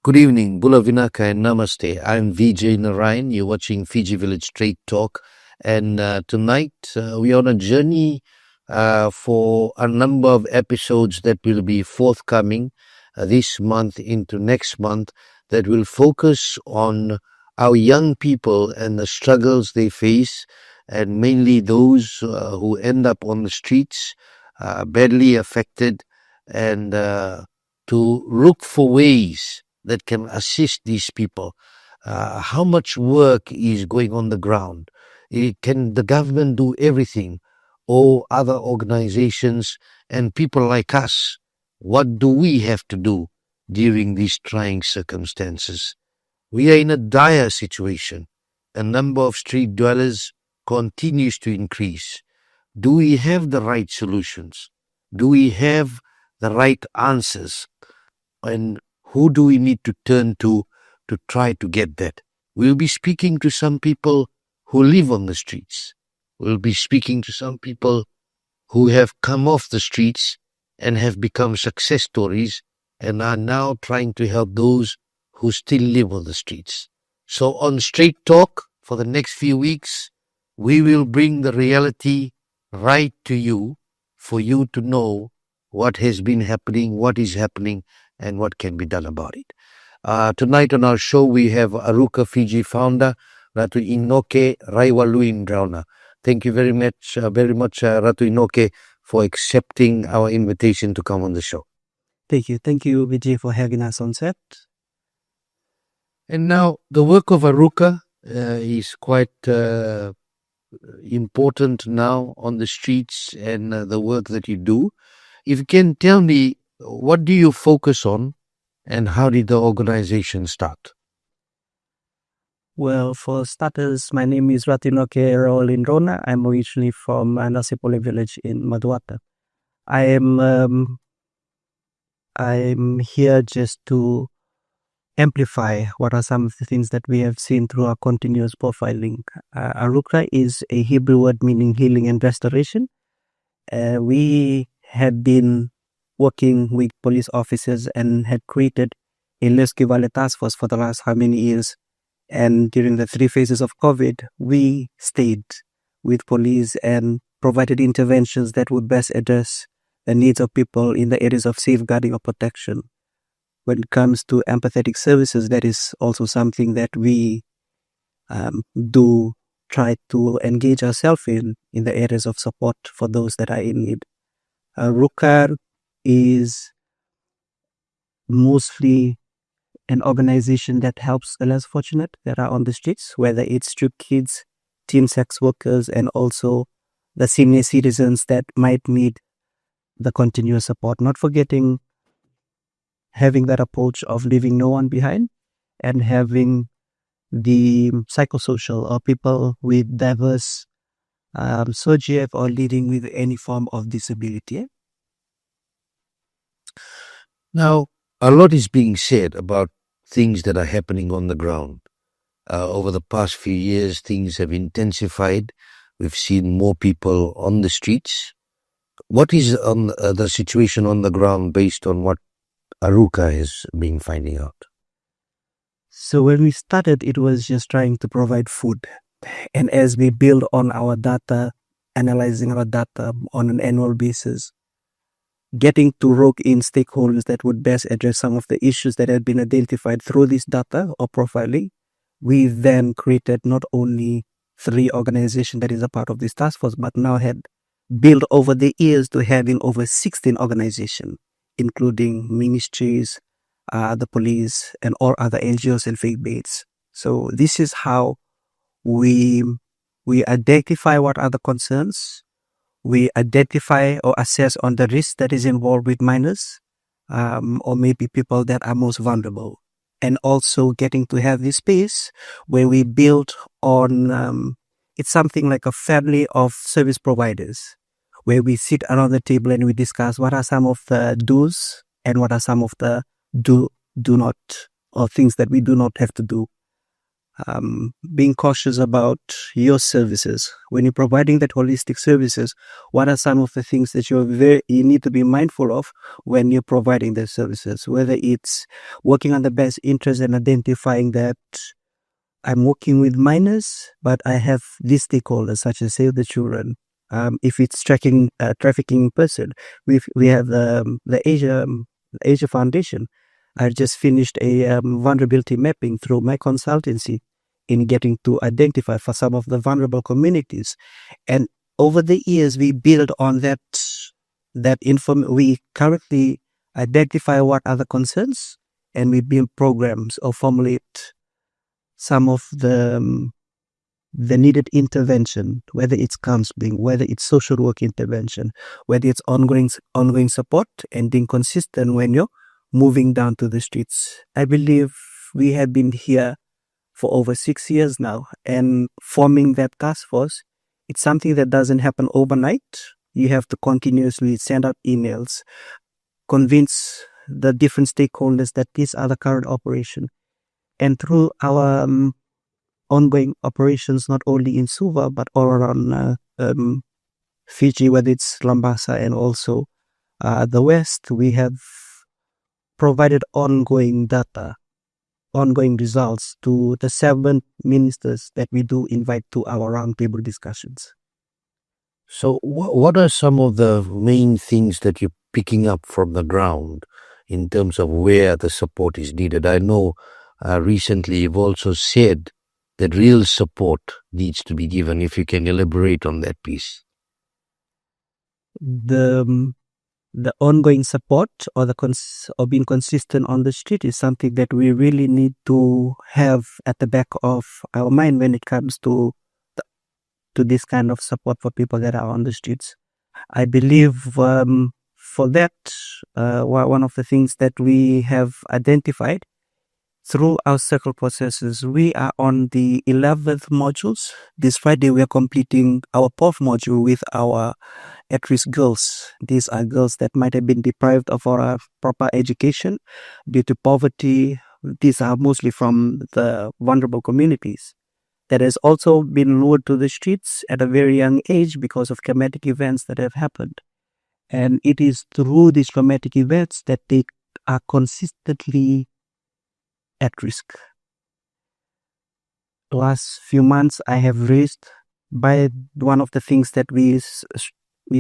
Good evening, Bula Vinaka and Namaste. I'm Vijay Narayan. You're watching Fiji Village Straight Talk. And tonight we're on a journey for a number of episodes that will be forthcoming this month into next month that will focus on our young people and the struggles they face, and mainly those who end up on the streets, badly affected, and to look for ways that can assist these people. How much work is going on the ground? Can the government do everything? Or other organizations and people like us, what do we have to do during these trying circumstances? We are in a dire situation. The number of street dwellers continues to increase. Do we have the right solutions? Do we have the right answers? And who do we need to turn to try to get that? We'll be speaking to some people who live on the streets. We'll be speaking to some people who have come off the streets and have become success stories and are now trying to help those who still live on the streets. So on Straight Talk, for the next few weeks, we will bring the reality right to you for you to know what has been happening, what is happening, and what can be done about it. Tonight on our show, we have Aruka Fiji founder, Ratuinokonoko, Raiwalu Drauna. Thank you very much, Ratuinokonoko, for accepting our invitation to come on the show. Thank you, Vijay, for having us on set. And now, the work of Aruka is quite important now on the streets, and the work that you do. If you can tell me, what do you focus on, and how did the organization start? Well, for starters, my name is Ratuinokonoko Drauna. I'm originally from Nasipole village in Maduata. I'm here just to amplify what are some of the things that we have seen through our continuous profiling. Aruka is a Hebrew word meaning healing and restoration. We had been working with police officers and had created a Lesky Valley task force for the last how many years. And during the 3 phases of COVID, we stayed with police and provided interventions that would best address the needs of people in the areas of safeguarding or protection. When it comes to empathetic services, that is also something that we do try to engage ourselves in the areas of support for those that are in need. Aruka is mostly an organization that helps the less fortunate that are on the streets, whether it's street kids, teen sex workers, and also the senior citizens that might need the continuous support, not forgetting having that approach of leaving no one behind and having the psychosocial or people with diverse SOGF or leading with any form of disability. Now, a lot is being said about things that are happening on the ground. Over the past few years, things have intensified. We've seen more people on the streets. What is the situation on the ground based on what Aruka has been finding out? So when we started, it was just trying to provide food. And as we build on our data, analyzing our data on an annual basis, getting to rope in stakeholders that would best address some of the issues that had been identified through this data or profiling, we then created not only 3 organizations that is a part of this task force, but now had built over the years to having over 16 organizations, including Ministries, the police, and all other NGOs and faith-based. So this is how we identify what are the concerns. We identify or assess on the risk that is involved with minors, or maybe people that are most vulnerable. And also getting to have this space where we build on, it's something like a family of service providers, where we sit around the table and we discuss what are some of the do's and what are some of the do not, or things that we do not have to do. being cautious about your services. When you're providing that holistic services, what are some of the things that you need to be mindful of when you're providing the services? Whether it's working on the best interest and identifying that I'm working with minors, but I have these stakeholders such as Save the Children. If it's trafficking person, we have the Asia Foundation. I just finished a vulnerability mapping through my consultancy in getting to identify for some of the vulnerable communities, and over the years we build on that. We currently identify what are the concerns, and we build programs or formulate some of the needed intervention, whether it's counseling, whether it's social work intervention, whether it's ongoing support, and being consistent when you're moving down to the streets. I believe we have been here for over 6 years now, and forming that task force, it's something that doesn't happen overnight. You have to continuously send out emails, convince the different stakeholders that these are the current operation. And through our ongoing operations, not only in Suva, but all around Fiji, whether it's Lambasa and also the West, we have provided ongoing data, ongoing results to the 7 ministers that we do invite to our roundtable discussions. So what are some of the main things that you're picking up from the ground in terms of where the support is needed? I know recently you've also said that real support needs to be given. If you can elaborate on that piece. The ongoing support or or being consistent on the street is something that we really need to have at the back of our mind when it comes to this kind of support for people that are on the streets. I believe for that, one of the things that we have identified through our circle processes, we are on the 11th modules. This Friday, we are completing our 4th module with our at-risk girls. These are girls that might have been deprived of our proper education due to poverty. These are mostly from the vulnerable communities that has also been lured to the streets at a very young age because of traumatic events that have happened. And it is through these traumatic events that they are consistently at risk. Last few months, I have raised by one of the things that we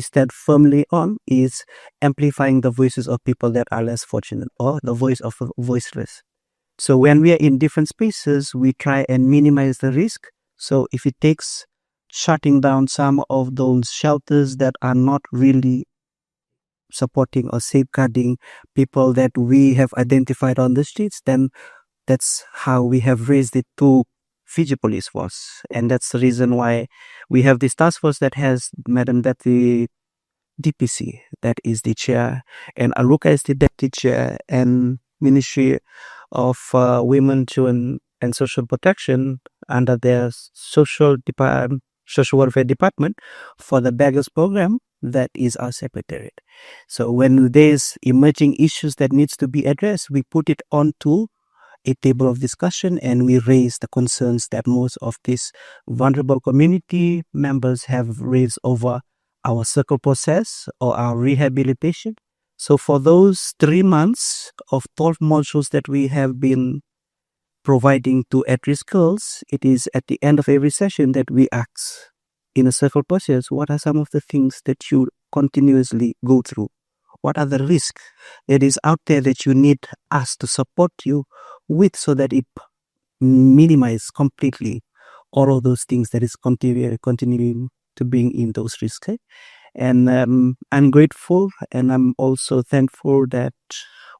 stand firmly on is amplifying the voices of people that are less fortunate, or the voice of voiceless. So when we are in different spaces, we try and minimize the risk. So if it takes shutting down some of those shelters that are not really supporting or safeguarding people that we have identified on the streets, then that's how we have raised it to Fiji Police Force. And that's the reason why we have this task force that has Madam Deputy DPC, that is the chair, and Aruka is the deputy chair, and Ministry of Women, Children and Social Protection under their social welfare department for the beggars program, that is our secretariat. So when there's emerging issues that needs to be addressed, we put it onto a table of discussion and we raise the concerns that most of these vulnerable community members have raised over our circle process or our rehabilitation. So for those 3 months of 12 modules that we have been providing to at-risk girls, it is at the end of every session that we ask in a circle process, what are some of the things that you continuously go through? What are the risks that is out there that you need us to support you with so that it minimize completely all of those things that is continuing to bring in those risks. And I'm grateful and I'm also thankful that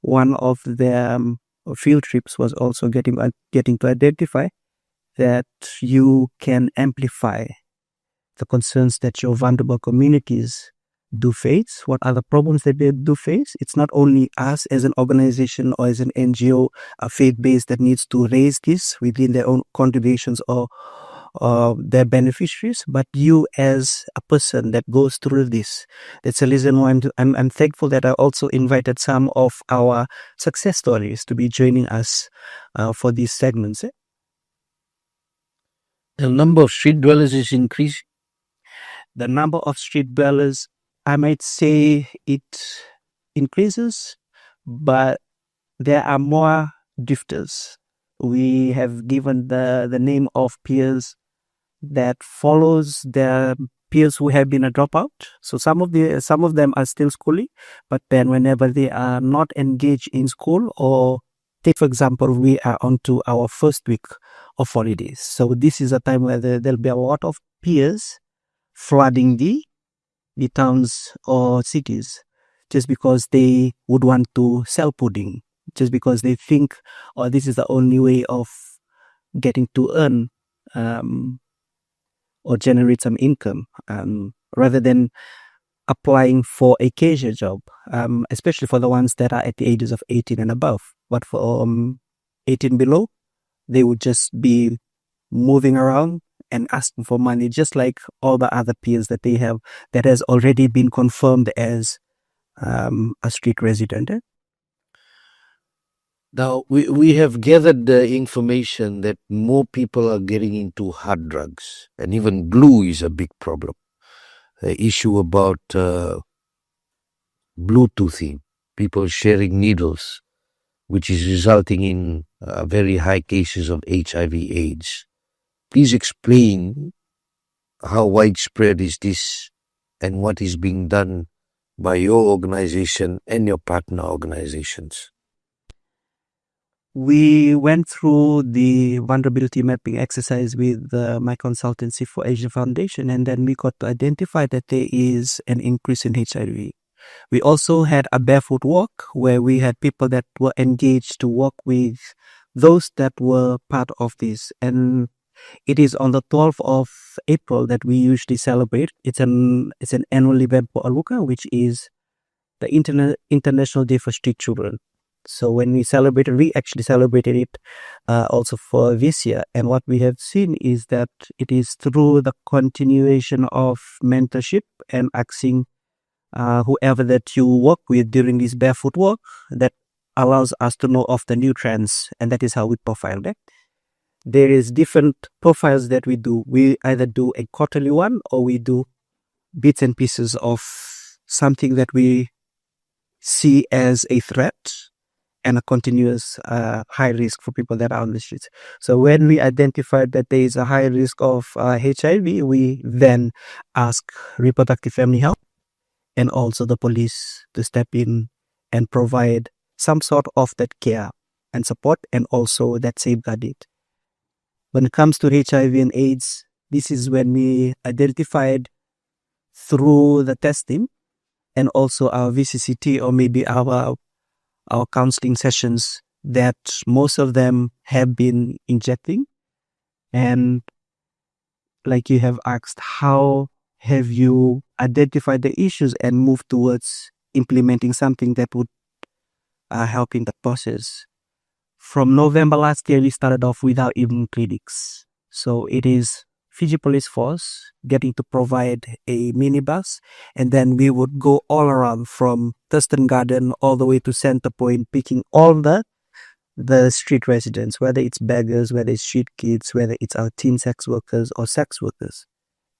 one of the field trips was also getting to identify that you can amplify the concerns that your vulnerable communities do face. What are the problems that they do face? It's not only us as an organization or as an NGO, a faith-based, that needs to raise this within their own contributions or their beneficiaries, but you as a person that goes through this. That's a reason why I'm thankful that I also invited some of our success stories to be joining us for these segments. The number of street dwellers is increasing. The number of street dwellers, I might say it increases, but there are more drifters. We have given the name of peers that follows their peers who have been a dropout. So some of them are still schooling, but then whenever they are not engaged in school, or take for example, we are on to our first week of holidays. So this is a time where there'll be a lot of peers flooding the towns or cities just because they would want to sell pudding, just because they think, oh, this is the only way of getting to earn or generate some income, rather than applying for a casual job, especially for the ones that are at the ages of 18 and above. But for 18 below, they would just be moving around and asking for money, just like all the other peers that they have that has already been confirmed as a street resident. Now, we have gathered the information that more people are getting into hard drugs, and even glue is a big problem. The issue about Bluetoothing, people sharing needles, which is resulting in very high cases of HIV/AIDS. Please explain how widespread is this and what is being done by your organization and your partner organizations. We went through the vulnerability mapping exercise with my consultancy for Asia Foundation, and then we got to identify that there is an increase in HIV. We also had a barefoot walk where we had people that were engaged to walk with those that were part of this. And it is on the 12th of April that we usually celebrate. It's an annual event for Aruka, which is the International Day for Street Children. So when we celebrated, we actually celebrated it also for this year. And what we have seen is that it is through the continuation of mentorship and asking whoever that you work with during this barefoot walk that allows us to know of the new trends. And that is how we profile that. There is different profiles that we do. We either do a quarterly one, or we do bits and pieces of something that we see as a threat and a continuous high risk for people that are on the streets. So when we identified that there is a high risk of HIV, we then ask reproductive family health and also the police to step in and provide some sort of that care and support, and also that safeguard it. When it comes to HIV and AIDS, this is when we identified through the testing and also our VCCT, or maybe our counseling sessions, that most of them have been injecting. And like you have asked, how have you identified the issues and moved towards implementing something that would help in the process? From November last year, we started off without even clinics. So it is Fiji Police Force getting to provide a minibus, and then we would go all around from Thurston Garden all the way to Center Point, picking all the street residents, whether it's beggars, whether it's street kids, whether it's our teen sex workers or sex workers.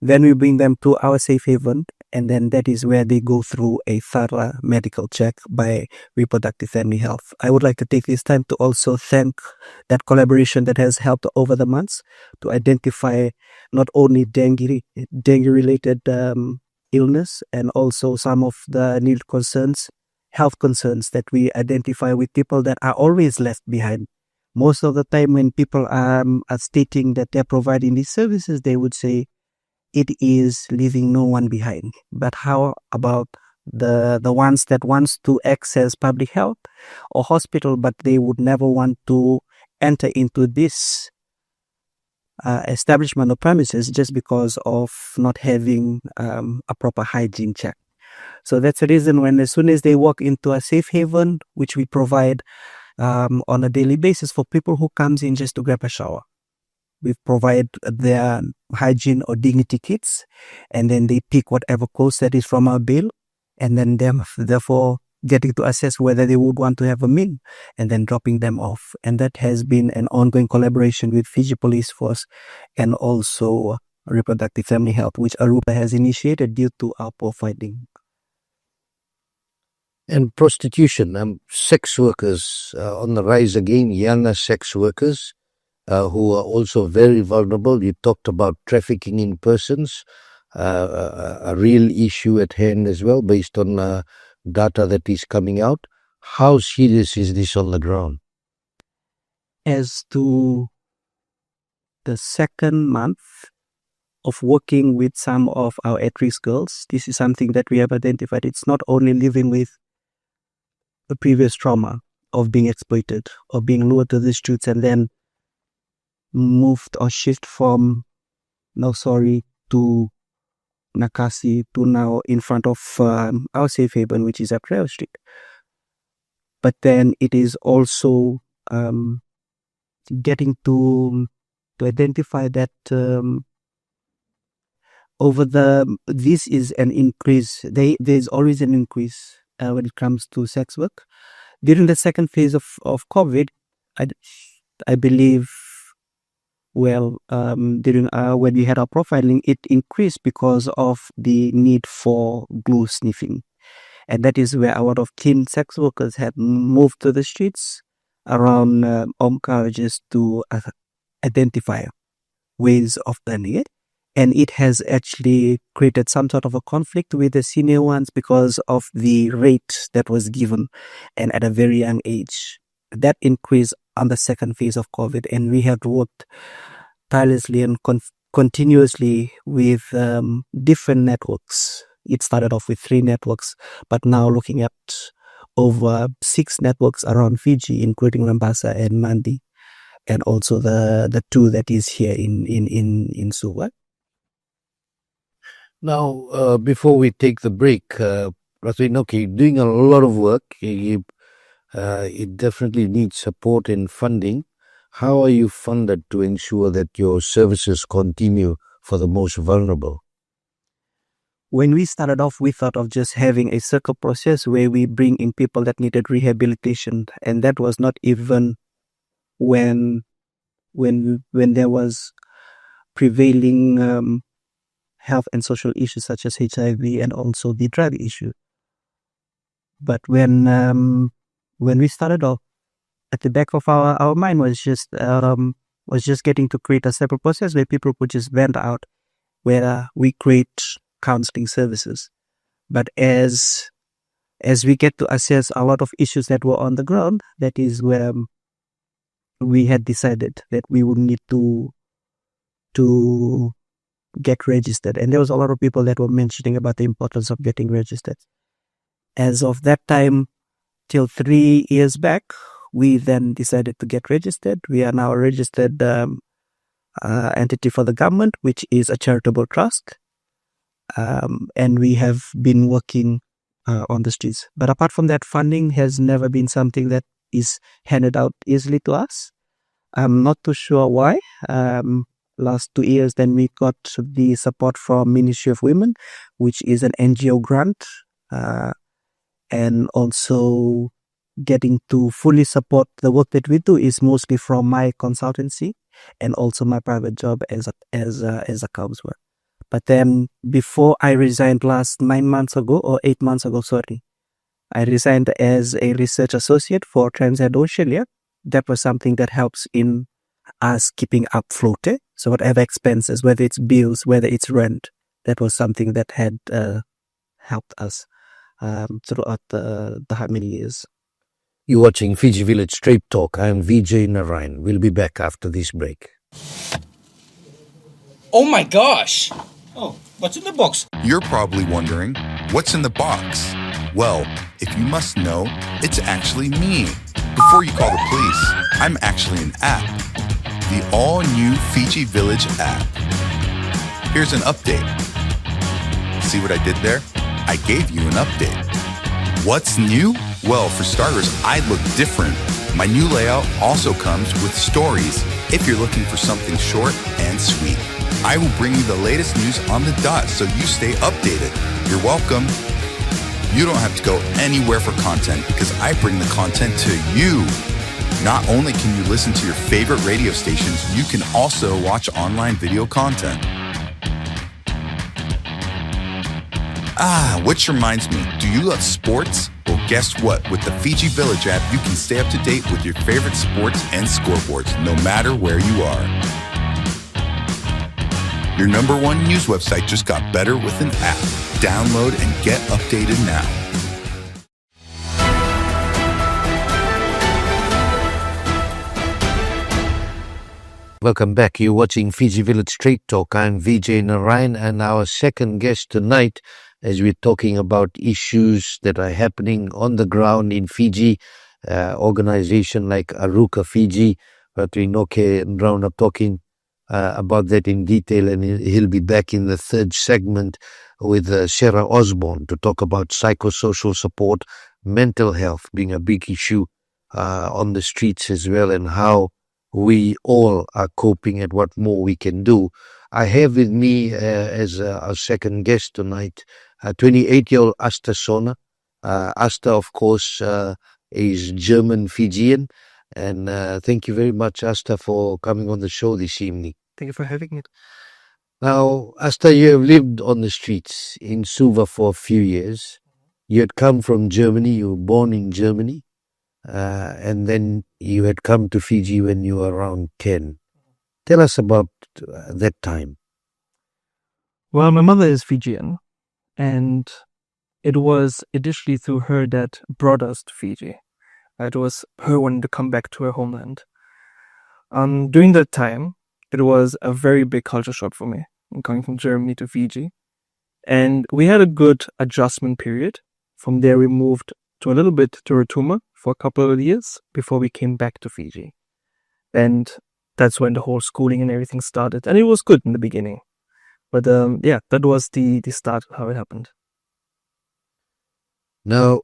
Then we bring them to our safe haven, and then that is where they go through a thorough medical check by reproductive family health. I would like to take this time to also thank that collaboration that has helped over the months to identify not only dengue-related illness, and also some of the new concerns, health concerns that we identify with people that are always left behind. Most of the time when people are stating that they're providing these services, they would say, it is leaving no one behind. But how about the ones that wants to access public health or hospital, but they would never want to enter into this establishment or premises just because of not having a proper hygiene check? So that's the reason when as soon as they walk into a safe haven, which we provide on a daily basis for people who comes in just to grab a shower, we provide their hygiene or dignity kits, and then they pick whatever course that is from our bill, and then therefore getting to assess whether they would want to have a meal, and then dropping them off. And that has been an ongoing collaboration with Fiji Police Force and also Reproductive Family Health, which Aruka has initiated due to our profiling. And prostitution, sex workers on the rise again, younger sex workers who are also very vulnerable. You talked about trafficking in persons, a real issue at hand as well, based on data that is coming out. How serious is this on the ground? As to the second month of working with some of our at-risk girls, this is something that we have identified. It's not only living with the previous trauma of being exploited or being lured to the streets and then moved or shift from Nausori to Nakasi to now in front of our safe haven, which is at Rail Street. But then it is also getting to identify that this is an increase. There's always an increase when it comes to sex work. During the second phase of COVID, I believe, during when we had our profiling, it increased because of the need for glue sniffing. And that is where a lot of teen sex workers have moved to the streets around Omkarages to identify ways of learning it. And it has actually created some sort of a conflict with the senior ones because of the rate that was given and at a very young age. That increased on the second phase of COVID, and we have worked tirelessly and continuously with different networks. It started off with 3 networks, but now looking at over 6 networks around Fiji, including Rambasa and Mandi, and also the 2 that is here in Suva. Now, before we take the break, Ratuinokonoko, doing a lot of work. It definitely needs support and funding. How are you funded to ensure that your services continue for the most vulnerable? When we started off, we thought of just having a circle process where we bring in people that needed rehabilitation, and that was not even when there was prevailing health and social issues such as HIV and also the drug issue. But when we started off, at the back of our mind was just getting to create a separate process where people could just vent out, where we create counseling services. But as we get to assess a lot of issues that were on the ground, that is where we had decided that we would need to get registered. And there was a lot of people that were mentioning about the importance of getting registered. As of that time, till 3 years back, we then decided to get registered. We are now a registered entity for the government, which is a charitable trust. And we have been working on the streets. But apart from that, funding has never been something that is handed out easily to us. I'm not too sure why. Last 2 years, then we got the support from Ministry of Women, which is an NGO grant, and also getting to fully support the work that we do is mostly from my consultancy and also my private job as a counselor. But then before I resigned last 8 months ago, I resigned as a research associate for Transnet Oceania. That was something that helps in us keeping up floated. So whatever expenses, whether it's bills, whether it's rent, that was something that had helped us throughout the how many years. You're watching Fiji Village Straight Talk. I'm Vijay Narayan. We'll be back after this break. Oh my gosh! Oh, what's in the box? You're probably wondering, what's in the box? Well, if you must know, it's actually me. Before you call the police, I'm actually an app. The all-new Fiji Village app. Here's an update. See what I did there? I gave you an update. What's new? Well, for starters, I look different. My new layout also comes with stories if you're looking for something short and sweet. I will bring you the latest news on the dot so you stay updated. You're welcome. You don't have to go anywhere for content because I bring the content to you. Not only can you listen to your favorite radio stations, you can also watch online video content. Which reminds me, do you love sports? Well, guess what? With the Fiji Village app, you can stay up to date with your favorite sports and scoreboards, no matter where you are. Your #1 news website just got better with an app. Download and get updated now. Welcome back. You're watching Fiji Village Straight Talk. I'm Vijay Narayan, and our second guest tonight, as we're talking about issues that are happening on the ground in Fiji, organization like Aruka Fiji, Ratuinokonoko and Drauna talking about that in detail, and he'll be back in the third segment with Sarah Osborne to talk about psychosocial support, mental health being a big issue on the streets as well, and how we all are coping and what more we can do. I have with me as our second guest tonight, 28-year-old Asta Sona. Asta, of course, is German Fijian. And thank you very much, Asta, for coming on the show this evening. Thank you for having me. Now, Asta, you have lived on the streets in Suva for a few years. You had come from Germany. You were born in Germany. And then you had come to Fiji when you were around 10. Tell us about that time. Well, my mother is Fijian, and it was initially through her that brought us to Fiji. It was her wanting to come back to her homeland. During that time, it was a very big culture shock for me, going from Germany to Fiji. And we had a good adjustment period. From there, we moved to a little bit to Ratu for a couple of years before we came back to Fiji. And that's when the whole schooling and everything started. And it was good in the beginning. But yeah, that was the start of how it happened. Now,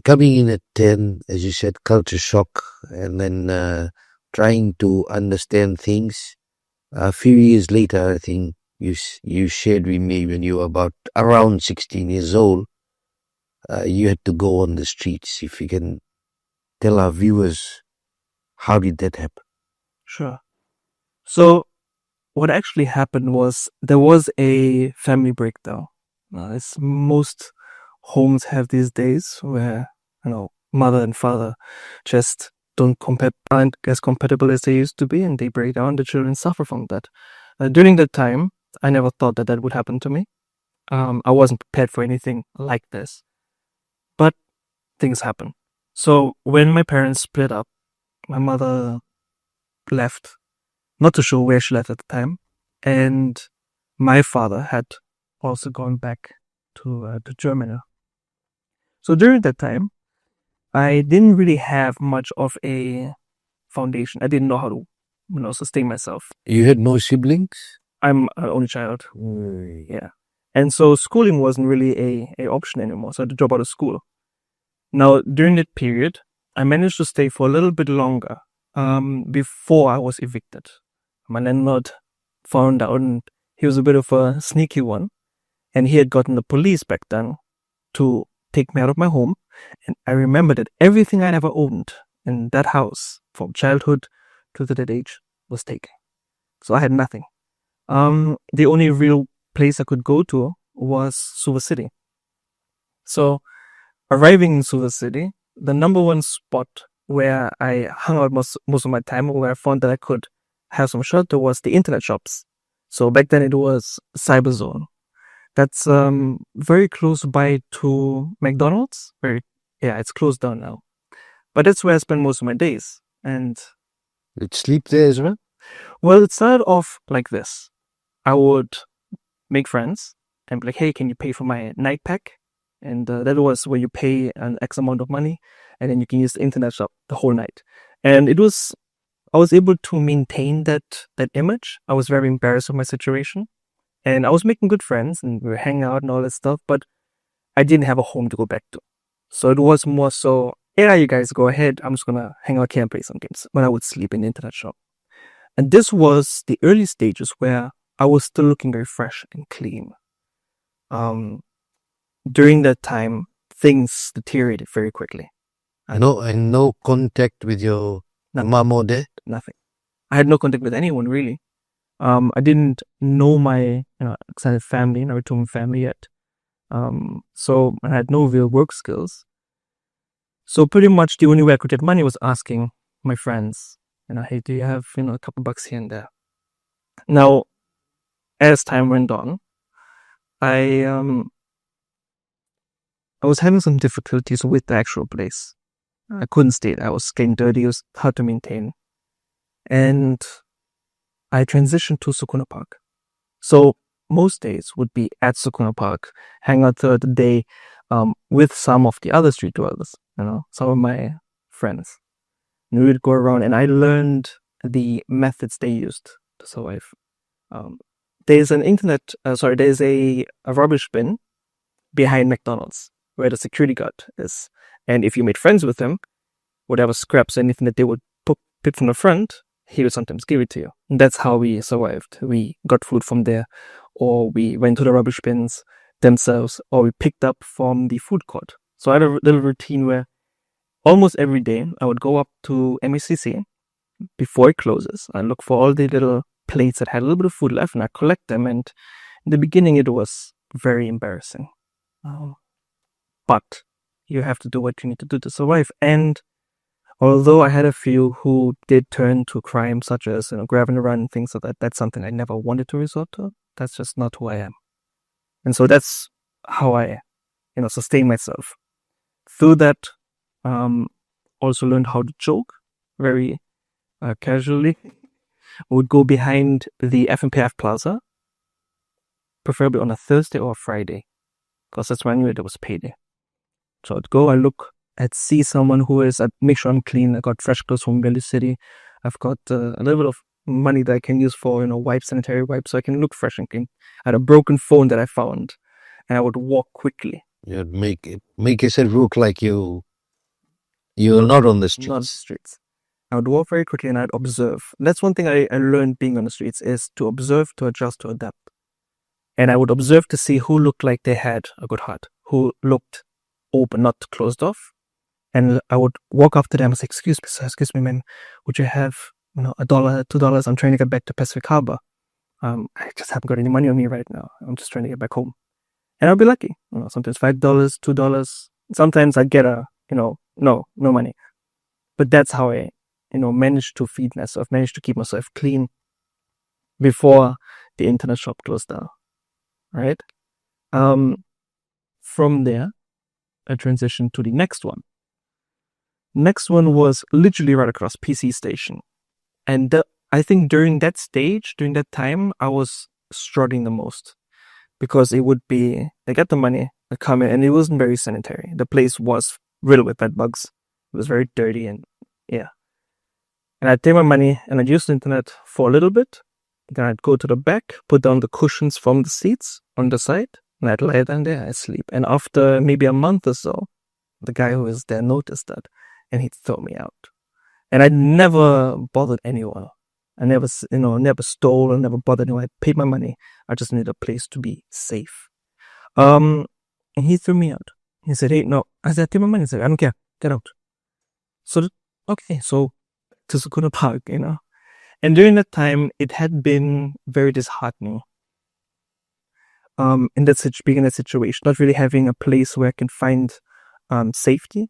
coming in at 10, as you said, culture shock, and then trying to understand things. A few years later, I think you shared with me when you were about around 16 years old, you had to go on the streets. If you can tell our viewers, how did that happen? Sure. So what actually happened was there was a family breakdown. As most homes have these days, where mother and father just aren't as compatible as they used to be, and they break down. The children suffer from that. During that time, I never thought that would happen to me. I wasn't prepared for anything like this, but things happen. So when my parents split up, my mother left, not too sure where she left at the time, and my father had also gone back to Germany. So during that time, I didn't really have much of a foundation. I didn't know how to sustain myself. You had no siblings? I'm an only child. Yeah. And so schooling wasn't really a option anymore. So I had to drop out of school. Now, during that period, I managed to stay for a little bit longer before I was evicted. My landlord found out, and he was a bit of a sneaky one. And he had gotten the police back then to take me out of my home. And I remember that everything I ever owned in that house, from childhood to that age, was taken. So I had nothing. The only real place I could go to was Suva City. So arriving in Suva City, the #1 spot where I hung out most of my time, where I found that I could have some shelter, was the internet shops. So back then it was Cyberzone. That's very close by to McDonald's. It's closed down now. But that's where I spend most of my days. And You'd sleep there as well? Well, it started off like this. I would make friends and be like, hey, can you pay for my night pack? And that was where you pay an X amount of money, and then you can use the internet shop the whole night. And I was able to maintain that image. I was very embarrassed of my situation. And I was making good friends, and we were hanging out and all that stuff, but I didn't have a home to go back to. So it was more so, yeah, you guys go ahead. I'm just going to hang out here and play some games. When I would sleep in the internet shop. And this was the early stages where I was still looking very fresh and clean. During that time, things deteriorated very quickly. And no contact with your Nothing. mom or dad? Nothing. I had no contact with anyone really. I didn't know my extended family, Ratuinokonoko family yet. So I had no real work skills. So pretty much the only way I could get money was asking my friends, hey, do you have, a couple bucks here and there? Now, as time went on, I was having some difficulties with the actual place. I couldn't stay there. I was getting dirty. It was hard to maintain. And I transitioned to Sukuna Park. So most days would be at Sukuna Park, hang out throughout the day with some of the other street dwellers, some of my friends. And we would go around and I learned the methods they used to survive. There's there's a rubbish bin behind McDonald's where the security guard is. And if you made friends with him, whatever scraps, anything that they would pick from the front, he would sometimes give it to you. And that's how we survived. We got food from there, or we went to the rubbish bins themselves, or we picked up from the food court. So I had a little routine where almost every day I would go up to MECC before it closes. I look for all the little plates that had a little bit of food left and I collect them. And in the beginning, it was very embarrassing. But you have to do what you need to do to survive. And although I had a few who did turn to crime, such as grabbing around and things like that, that's something I never wanted to resort to. That's just not who I am. And so that's how I, sustain myself. Through that, also learned how to joke very casually. Would go behind the FMPF Plaza, preferably on a Thursday or a Friday, because that's when I knew there was payday. So I'd go, I'd see someone who I'd make sure I'm clean. I got fresh clothes from Village City. I've got a little bit of money that I can use for, sanitary wipes, so I can look fresh and clean. I had a broken phone that I found, and I would walk quickly. You'd make yourself look like you're not on the streets. Not on the streets. I would walk very quickly and I'd observe. That's one thing I learned being on the streets is to observe, to adjust, to adapt. And I would observe to see who looked like they had a good heart, who looked open, not closed off. And I would walk up to them and say, excuse me, sir, excuse me, man, would you have, $1, $2? I'm trying to get back to Pacific Harbor. I just haven't got any money on me right now. I'm just trying to get back home. And I'll be lucky. Sometimes $5, $2. Sometimes I'd get no money. But that's how I, managed to feed myself, managed to keep myself clean before the internet shop closed down. Right? From there, I transitioned to the next one. Next one was literally right across PC Station. And I think during that time, I was struggling the most. Because it would be, I get the money, I come in, and it wasn't very sanitary. The place was riddled with bed bugs. It was very dirty and yeah. And I'd take my money and I'd use the internet for a little bit. Then I'd go to the back, put down the cushions from the seats on the side, and I'd lie down there, I'd sleep. And after maybe a month or so, the guy who was there noticed that, and he'd throw me out. And I never bothered anyone. I never stole or never bothered anyone. I paid my money. I just needed a place to be safe. And he threw me out. He said, hey, no. I said, take my money. He said, I don't care. Get out. So, okay. So, to Sukuna Park, And during that time, it had been very disheartening. Being in that situation, not really having a place where I can find safety.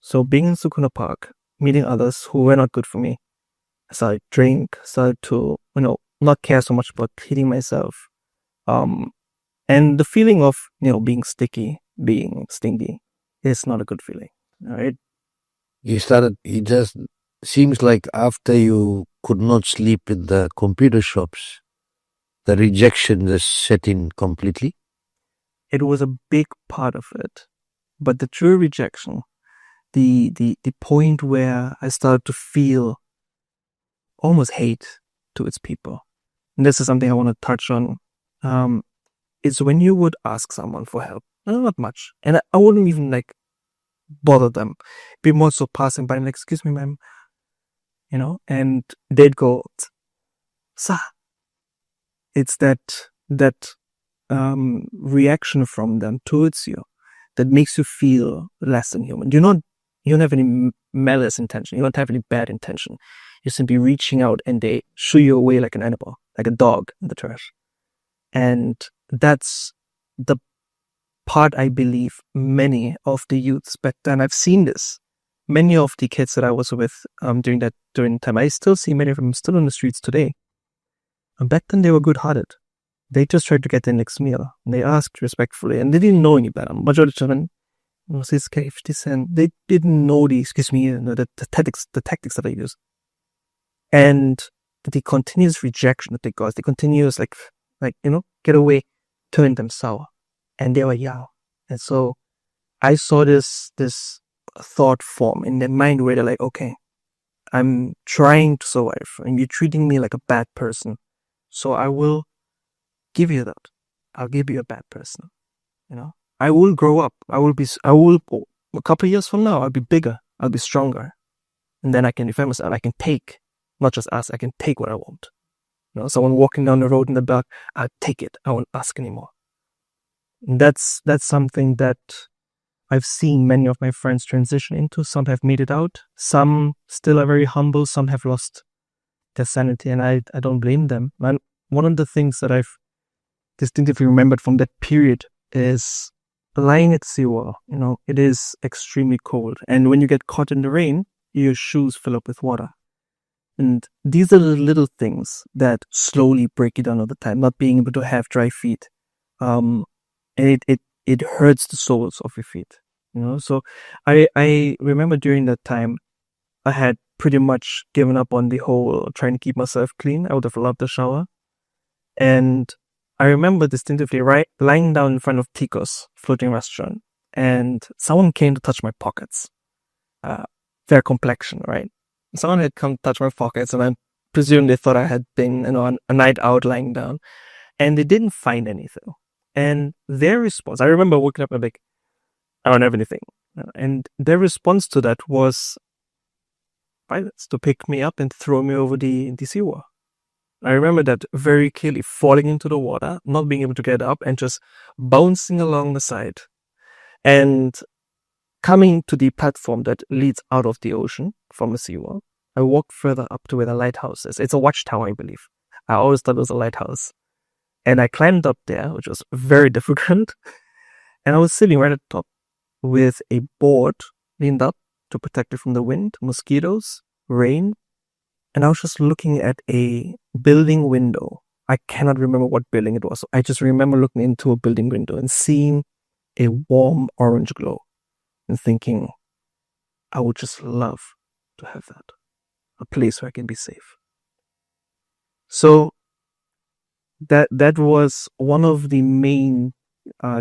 So being in Sukuna Park, meeting others who were not good for me, I started to drink, started to, not care so much about hitting myself. And the feeling of, being sticky, being stingy is not a good feeling. All right. It just seems like after you could not sleep in the computer shops, the rejection just set in completely. It was a big part of it. But the true rejection, the point where I started to feel almost hate towards people, and this is something I want to touch on, is when you would ask someone for help. Not much. And I wouldn't even bother them. Be more so passing by and excuse me, ma'am. And they'd go, sir. It's that reaction from them towards you that makes you feel less than human. You don't have any malice intention. You don't have any bad intention. You're simply reaching out and they shoo you away like an animal, like a dog in the trash. And that's the part I believe many of the youths back then, I've seen this. Many of the kids that I was with during the time, I still see many of them still on the streets today. And back then they were good-hearted. They just tried to get their next meal. And they asked respectfully, and they didn't know any better. Majority of children, they didn't know the tactics that they use. And the continuous rejection that they got, the continuous get away, turned them sour. And they were young. And so I saw this thought form in their mind where they're like, okay, I'm trying to survive and you're treating me like a bad person. So I will give you that. I'll give you a bad person. I will grow up. A couple of years from now, I'll be bigger. I'll be stronger. And then I can defend myself. I can take, not just ask, I can take what I want. Someone walking down the road in the dark, I'll take it. I won't ask anymore. And that's something that I've seen many of my friends transition into. Some have made it out. Some still are very humble. Some have lost their sanity, and I don't blame them. And one of the things that I've distinctively remembered from that period is lying at Seawall. It is extremely cold. And when you get caught in the rain, your shoes fill up with water. And these are the little things that slowly break you down over time. Not being able to have dry feet. It hurts the soles of your feet, So I remember during that time, I had pretty much given up on the whole trying to keep myself clean. I would have loved the shower. And I remember distinctively lying down in front of Tico's floating restaurant, and someone came to touch my pockets. Their complexion, right? Someone had come to touch my pockets, and I presume they thought I had been, a night out lying down, and they didn't find anything. And their response, I remember waking up and like, I don't have anything. And their response to that was violence, to pick me up and throw me over the seawall. I remember that very clearly, falling into the water, not being able to get up, and just bouncing along the side. And coming to the platform that leads out of the ocean from the seawall, I walked further up to where the lighthouse is. It's a watchtower, I believe. I always thought it was a lighthouse. And I climbed up there, which was very difficult. And I was sitting right at the top with a board leaned up to protect it from the wind, mosquitoes, rain. And I was just looking at a building window. I cannot remember what building it was. I just remember looking into a building window and seeing a warm orange glow and thinking, I would just love to have that. A place where I can be safe. So that was one of the main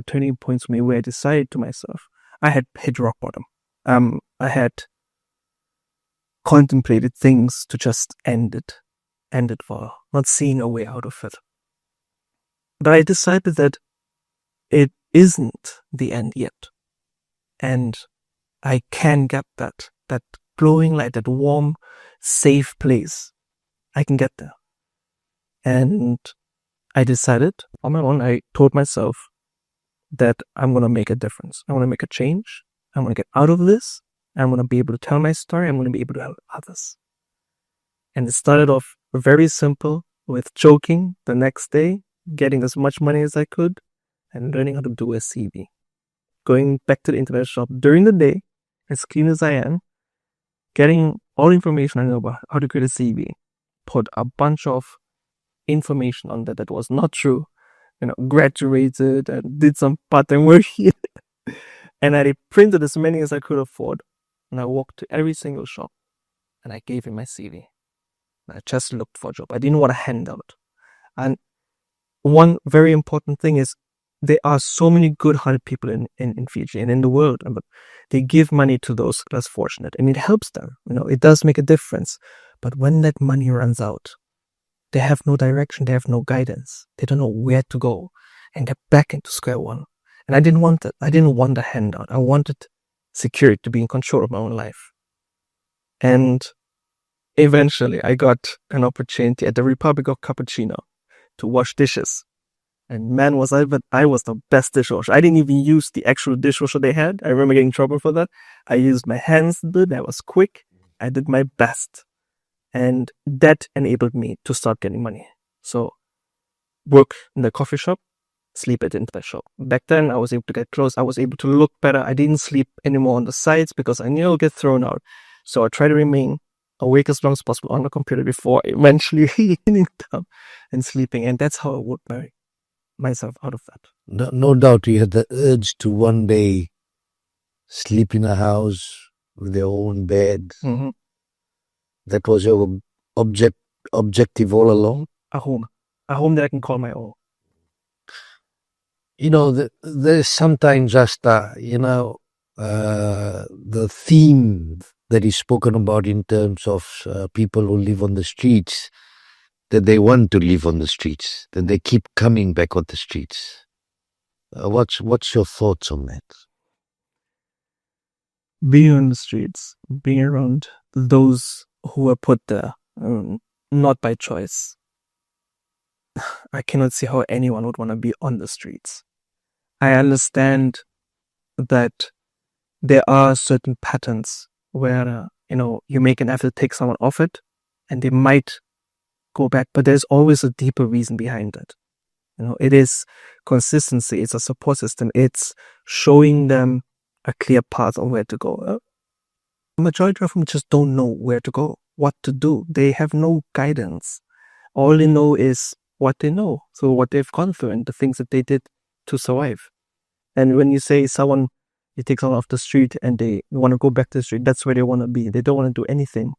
turning points for me, where I decided to myself, I had hit rock bottom. I had contemplated things to just end it for not seeing a way out of it. But I decided that it isn't the end yet. And I can get that glowing light, that warm, safe place. I can get there. And I decided on my own, I told myself that I'm going to make a difference. I want to make a change. I'm going to get out of this. I'm going to be able to tell my story. I'm going to be able to help others. And it started off very simple with joking the next day, getting as much money as I could, and learning how to do a CV. Going back to the internet shop during the day, as clean as I am, getting all information I know about how to create a CV, put a bunch of information on that was not true, graduated and did some part-time work here. And I printed as many as I could afford. And I walked to every single shop and I gave him my CV. And I just looked for a job. I didn't want a handout. And one very important thing is there are so many good-hearted people in Fiji and in the world, but they give money to those less fortunate, and it helps them. It does make a difference. But when that money runs out, they have no direction, they have no guidance. They don't know where to go, and they're back into square one. And I didn't want that. I didn't want a handout. I wanted security, to be in control of my own life. And eventually I got an opportunity at the Republic of Cappuccino to wash dishes. And man, was I, but I was the best dishwasher. I didn't even use the actual dishwasher they had. I remember getting in trouble for that. I used my hands to do it. That was quick. I did my best. And that enabled me to start getting money. So work in the coffee shop, sleep at the internet shop. Back then, I was able to get clothes. I was able to look better. I didn't sleep anymore on the sides because I knew I'll get thrown out. So I tried to remain awake as long as possible on the computer before eventually hitting down and sleeping. And that's how I worked myself out of that. No doubt you had the urge to one day sleep in a house with your own bed. Mm-hmm. That was your objective all along. A home that I can call my own. You know, there's sometimes Asta, the theme that is spoken about in terms of people who live on the streets, that they want to live on the streets, that they keep coming back on the streets. What's your thoughts on that? Being on the streets, being around those who were put there, not by choice. I cannot see how anyone would want to be on the streets. I understand that there are certain patterns where, you make an effort to take someone off it and they might go back, but there's always a deeper reason behind it. It is consistency. It's a support system. It's showing them a clear path on where to go. The majority of them just don't know where to go, what to do. They have no guidance. All they know is what they know. So what they've gone through and the things that they did to survive. And when you say you take someone off the street and they want to go back to the street, that's where they want to be. They don't want to do anything.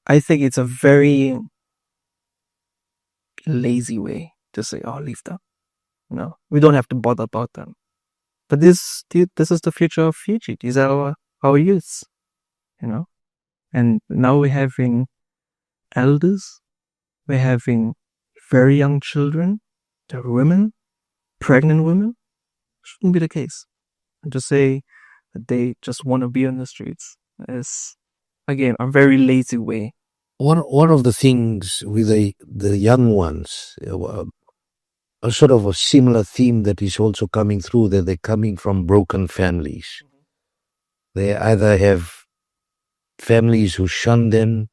I think it's a very lazy way to say, oh, leave them. We don't have to bother about them. But this is the future of Fiji. These are our youths, And now we're having elders. We're having very young children. There are women, pregnant women. Shouldn't be the case. And to say that they just want to be on the streets is, again, a very lazy way. One of the things with the young ones, a sort of a similar theme that is also coming through, that they're coming from broken families. Mm-hmm. They either have families who shun them,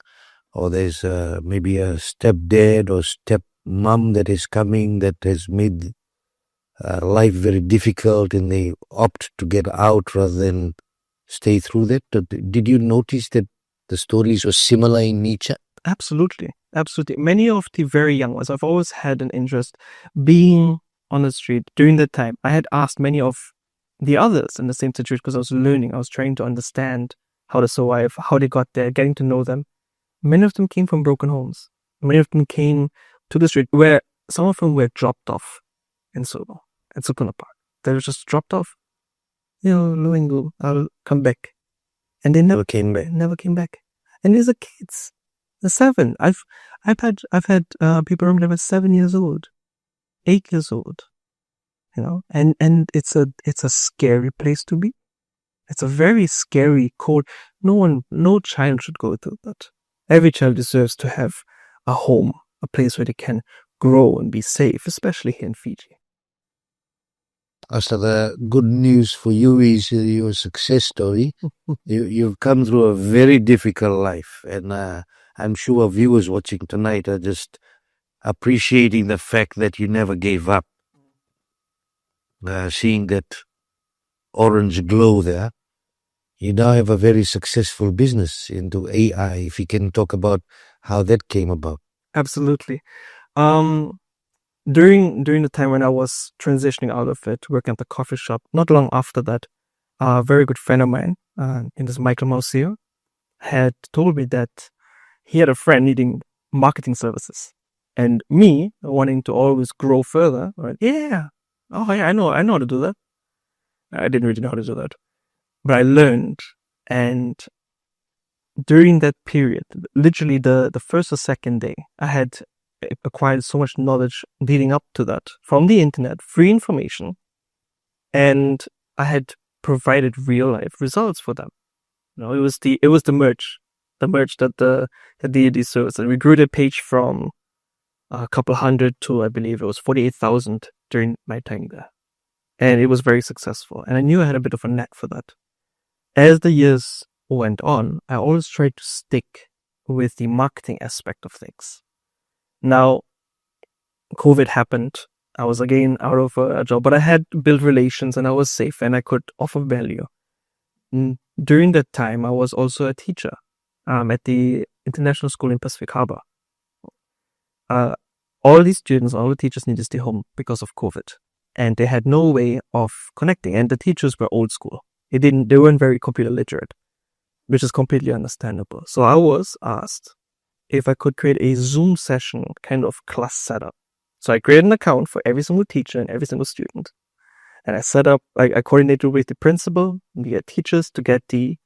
or there's maybe a stepdad or stepmom that is coming that has made life very difficult, and they opt to get out rather than stay through that. Did you notice that the stories were similar in nature? Absolutely. Many of the very young ones, I've always had an interest being on the street during that time. I had asked many of the others in the same situation because I was learning. I was trying to understand how to survive, how they got there, getting to know them. Many of them came from broken homes. Many of them came to the street where some of them were dropped off in Suva, at Sukuna Park. They were just dropped off. Lo and go, I'll come back. And they never came back. And these are kids. They're 7. I've had people remember they were 7 years old, 8 years old, and it's a scary place to be. It's a very scary, cold. No child should go through that. Every child deserves to have a home, a place where they can grow and be safe, especially here in Fiji. Asta, the good news for you is your success story. You've come through a very difficult life, and I'm sure viewers watching tonight are just appreciating the fact that you never gave up. Seeing that orange glow there, you now have a very successful business into AI. If you can talk about how that came about. Absolutely. During the time when I was transitioning out of it, working at the coffee shop, not long after that, a very good friend of mine, in this Michael Mausio, had told me that he had a friend needing marketing services. And me, wanting to always grow further, I know how to do that. I didn't really know how to do that. But I learned, and during that period, literally the first or second day, I had acquired so much knowledge leading up to that from the internet, free information, and I had provided real life results for them. It was the merch that the deity serves, and we grew the page from a couple hundred to, I believe it was 48,000 during my time there. And it was very successful. And I knew I had a bit of a knack for that. As the years went on, I always tried to stick with the marketing aspect of things. Now, COVID happened. I was again out of a job, but I had built relations and I was safe and I could offer value. During that time, I was also a teacher at the international school in Pacific Harbor. All these students, all the teachers needed to stay home because of COVID. And they had no way of connecting. And the teachers were old school. They weren't very computer literate, which is completely understandable. So I was asked if I could create a Zoom session kind of class setup. So I created an account for every single teacher and every single student. And I coordinated with the principal and the teachers to get the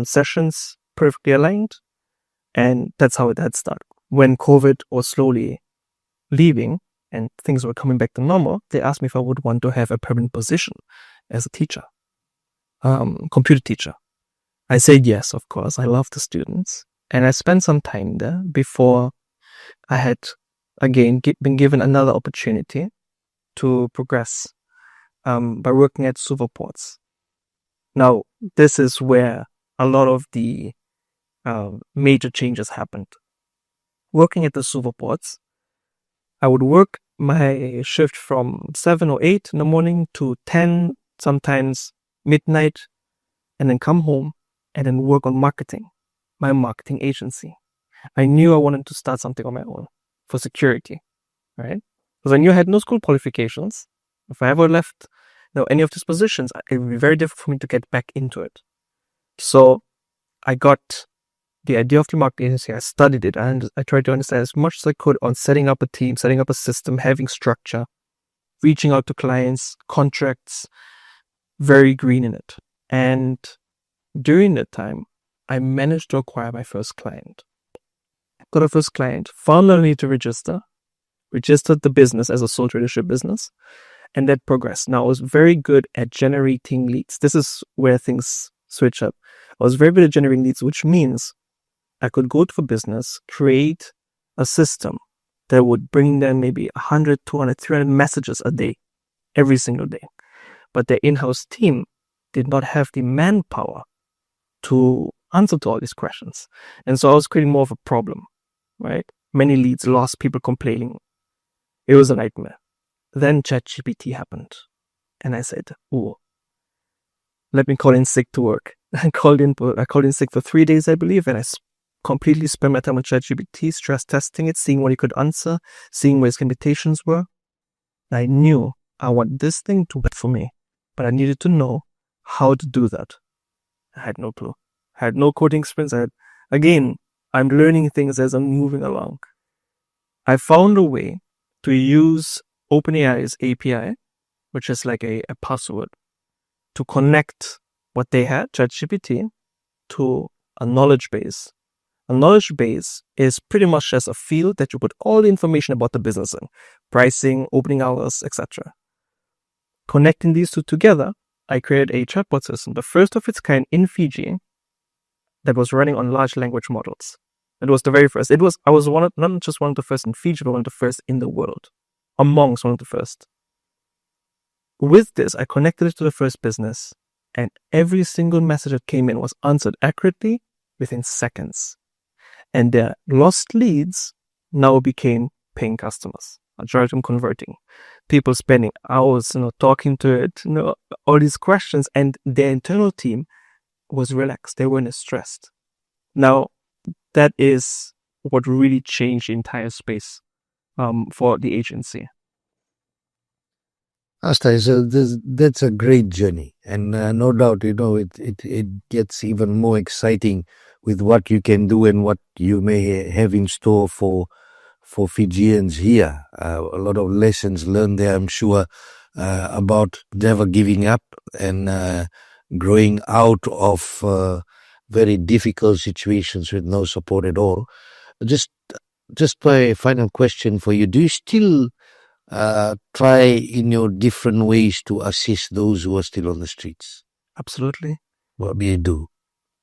sessions perfectly aligned. And that's how it had started. When COVID was slowly leaving and things were coming back to normal, they asked me if I would want to have a permanent position as a teacher, computer teacher. I said yes, of course. I love the students. And I spent some time there before I had, again, been given another opportunity to progress by working at Suva ports. Now, this is where a lot of the major changes happened. Working at the Suva ports, I would work my shift from 7 or 8 in the morning to 10, sometimes midnight, and then come home and then work on marketing, my marketing agency. I knew I wanted to start something on my own for security, right? Because I knew I had no school qualifications. If I ever left any of these positions, it would be very difficult for me to get back into it. So I got the idea of the marketing agency. I studied it and I tried to understand as much as I could on setting up a team, setting up a system, having structure, reaching out to clients, contracts, very green in it. And during that time, I managed to acquire my first client. Got a first client, found a need to registered the business as a sole tradership business, and that progressed. Now, I was very good at generating leads. This is where things switch up. I was very good at generating leads, which means I could go to a business, create a system that would bring them maybe 100, 200, 300 messages a day, every single day. But their in-house team did not have the manpower to answer to all these questions. And so I was creating more of a problem, right? Many leads lost, people complaining. It was a nightmare. Then ChatGPT happened. And I said, oh, let me call in sick to work. I called in sick for 3 days, I believe, and I completely spent my time on ChatGPT, stress testing it, seeing what it could answer, seeing where its limitations were. I knew I want this thing to work for me, but I needed to know how to do that. I had no clue. I had no coding experience. I'm learning things as I'm moving along. I found a way to use OpenAI's API, which is like a password, to connect what they had, ChatGPT, to a knowledge base. A knowledge base is pretty much just a field that you put all the information about the business in, pricing, opening hours, etc. Connecting these two together, I created a chatbot system, the first of its kind in Fiji, that was running on large language models. It was the very first. I was not just one of the first in Fiji, but one of the first in the world, amongst one of the first. With this, I connected it to the first business, and every single message that came in was answered accurately within seconds. And their lost leads now became paying customers. Majority of them converting. People spending hours, talking to it, all these questions, and their internal team was relaxed. They weren't as stressed. Now, that is what really changed the entire space for the agency. Asta, that's a great journey, and no doubt, it gets even more exciting with what you can do and what you may have in store for Fijians here. A lot of lessons learned there, I'm sure, about never giving up and growing out of very difficult situations with no support at all. Just my final question for you: do you still try in your different ways to assist those who are still on the streets? Absolutely. What do you do?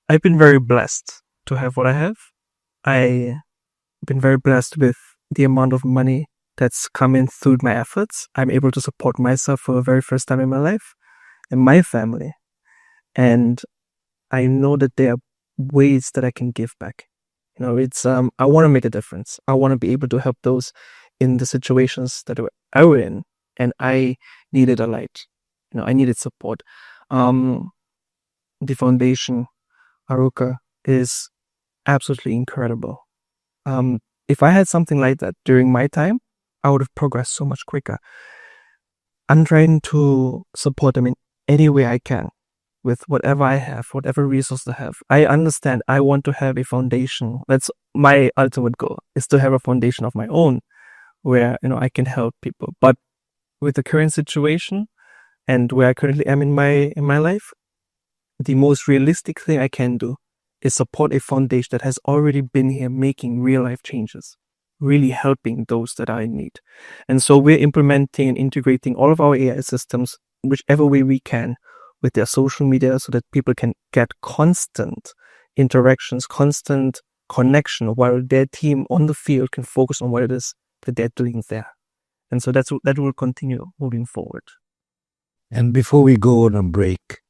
I've been very blessed to have what I have. I've been very blessed with the amount of money that's coming through my efforts, I'm able to support myself for the very first time in my life and my family. And I know that there are ways that I can give back. It's I want to make a difference. I want to be able to help those in the situations that I were in, and I needed a light. I needed support. The foundation, Aruka, is absolutely incredible. If I had something like that during my time, I would have progressed so much quicker. I'm trying to support them in any way I can with whatever I have, whatever resource I have. I understand I want to have a foundation. That's my ultimate goal, is to have a foundation of my own where, I can help people. But with the current situation and where I currently am in my life, the most realistic thing I can do is support a foundation that has already been here making real life changes, really helping those that are in need. And so we're implementing and integrating all of our AI systems, whichever way we can, with their social media so that people can get constant interactions, constant connection while their team on the field can focus on what it is that they're doing there. And so that will continue moving forward. And before we go on a break,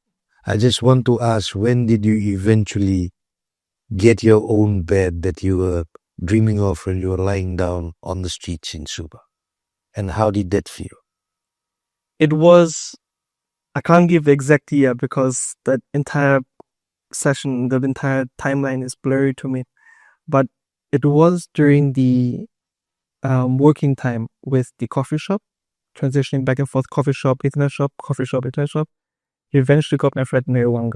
I just want to ask, when did you eventually get your own bed that you were dreaming of when you were lying down on the streets in Suva? And how did that feel? It was, I can't give the exact year because that entire session, the entire timeline is blurry to me. But it was during the working time with the coffee shop, transitioning back and forth, coffee shop, internet shop, coffee shop, internet shop. He eventually got my friend Narayan.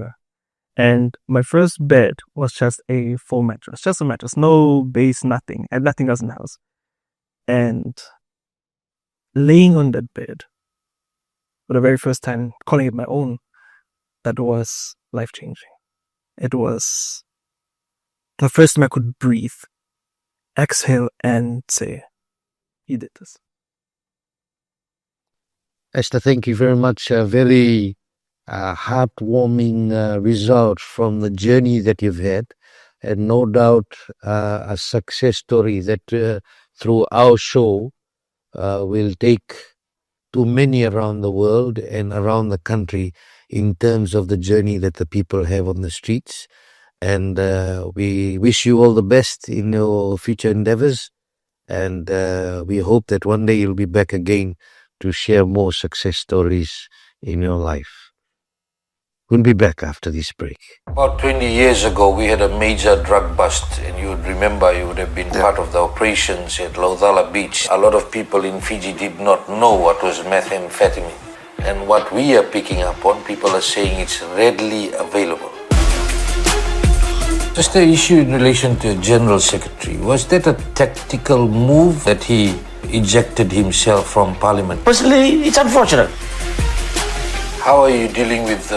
And my first bed was just a full mattress, just a mattress, no base, nothing, and nothing else in the house. And laying on that bed for the very first time, calling it my own, that was life-changing. It was the first time I could breathe, exhale, and say, he did this. Asta, thank you very much. A very heartwarming result from the journey that you've had, and no doubt a success story that through our show will take to many around the world and around the country in terms of the journey that the people have on the streets. And we wish you all the best in your future endeavors. And we hope that one day you'll be back again to share more success stories in your life. We'll be back after this break. About 20 years ago, we had a major drug bust, and you would remember, you would have been part of the operations at Laudala Beach. A lot of people in Fiji did not know what was methamphetamine. And what we are picking up on, people are saying it's readily available. Just the issue in relation to General Secretary, was that a tactical move that he ejected himself from Parliament? Personally, it's unfortunate. How are you dealing with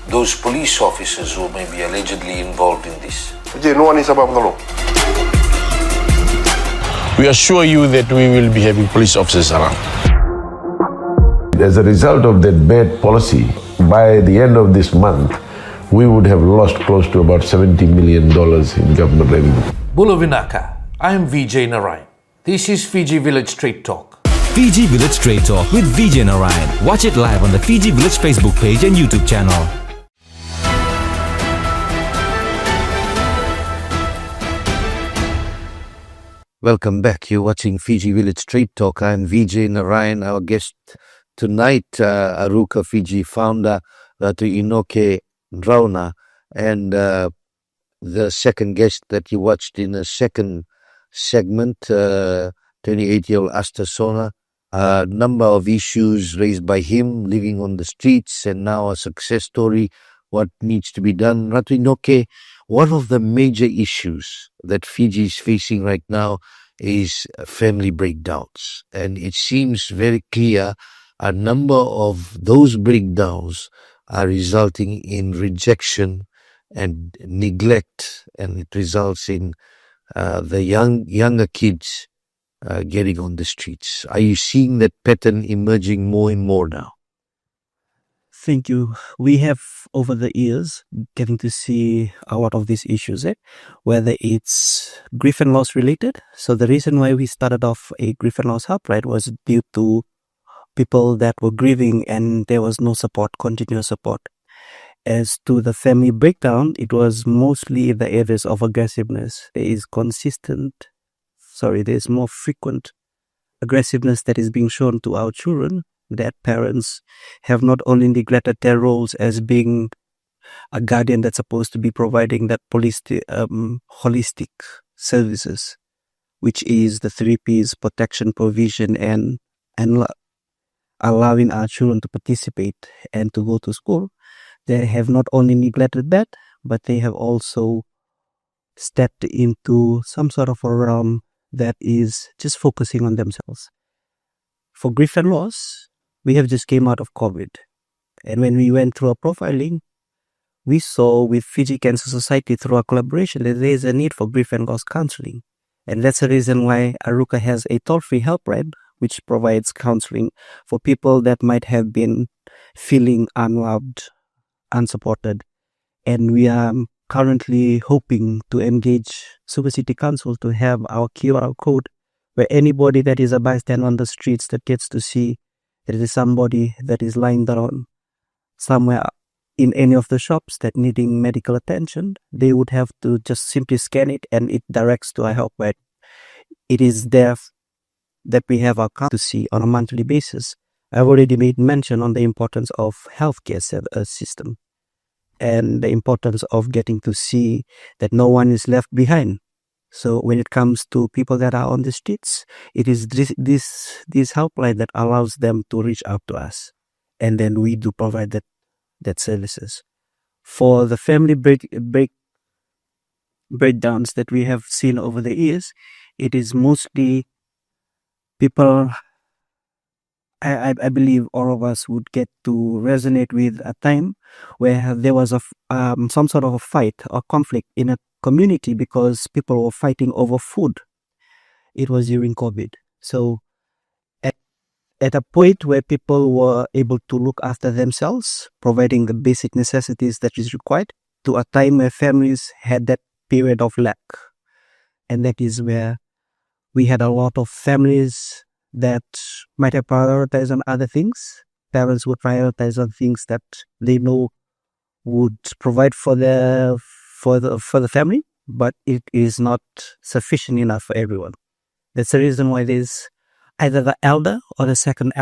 those police officers who may be allegedly involved in this? Vijay, no one is above the law. We assure you that we will be having police officers around. As a result of that bad policy, by the end of this month, we would have lost close to about $70 million in government revenue. Bulavinaka, I am Vijay Narayan. This is Fiji Village Straight Talk. Fiji Village Straight Talk with Vijay Narayan. Watch it live on the Fiji Village Facebook page and YouTube channel. Welcome back. You're watching Fiji Village Straight Talk. I'm Vijay Narayan. Our guest tonight, Aruka Fiji founder, Ratuinokonoko, Drauna, and the second guest that you watched in the second segment, 28-year-old Asta Sona. A number of issues raised by him, living on the streets, and now a success story, what needs to be done. Ratuinokonoko, one of the major issues that Fiji is facing right now is family breakdowns. And it seems very clear a number of those breakdowns are resulting in rejection and neglect, and it results in the younger kids getting on the streets. Are you seeing that pattern emerging more and more now? Thank you. We have, over the years, getting to see a lot of these issues, whether it's grief and loss related. So the reason why we started off a grief and loss helpline was due to people that were grieving and there was no support, continuous support. As to the family breakdown, it was mostly in the areas of aggressiveness. There's more frequent aggressiveness that is being shown to our children, that parents have not only neglected their roles as being a guardian that's supposed to be providing that holistic services, which is the 3 P's: protection, provision, and allowing our children to participate and to go to school. They have not only neglected that, but they have also stepped into some sort of a realm that is just focusing on themselves. For grief and loss, we have just came out of COVID. And when we went through our profiling, we saw with Fiji Cancer Society through our collaboration that there is a need for grief and loss counseling. And that's the reason why Aruka has a toll-free helpline which provides counseling for people that might have been feeling unloved, unsupported. And we are currently hoping to engage Suva City Council to have our QR code where anybody that is a bystander on the streets that gets to see that there is somebody that is lying down somewhere in any of the shops that needing medical attention, they would have to just simply scan it and it directs to a helpline. It is there that we have our account to see on a monthly basis. I've already made mention on the importance of healthcare system and the importance of getting to see that no one is left behind. So when it comes to people that are on the streets, it is this helpline that allows them to reach out to us, and then we do provide that services. For the family breakdowns that we have seen over the years, it is mostly people. I believe all of us would get to resonate with a time where there was some sort of a fight or conflict in a community because people were fighting over food. It was during COVID. So at a point where people were able to look after themselves, providing the basic necessities that is required, to a time where families had that period of lack. And that is where we had a lot of families that might have prioritized on other things. Parents would prioritize on things that they know would provide for the family, but it is not sufficient enough for everyone. That's the reason why there's either the elder or the second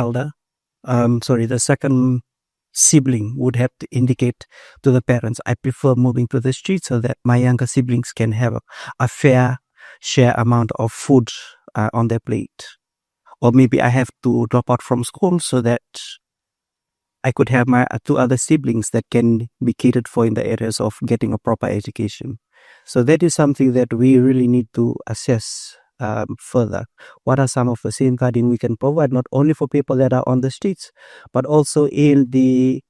sibling would have to indicate to the parents, I prefer moving to the street so that my younger siblings can have a fair share amount of food on their plate. Or maybe I have to drop out from school so that I could have my 2 other siblings that can be catered for in the areas of getting a proper education. So that is something that we really need to assess further. What are some of the safeguarding we can provide, not only for people that are on the streets, but also in the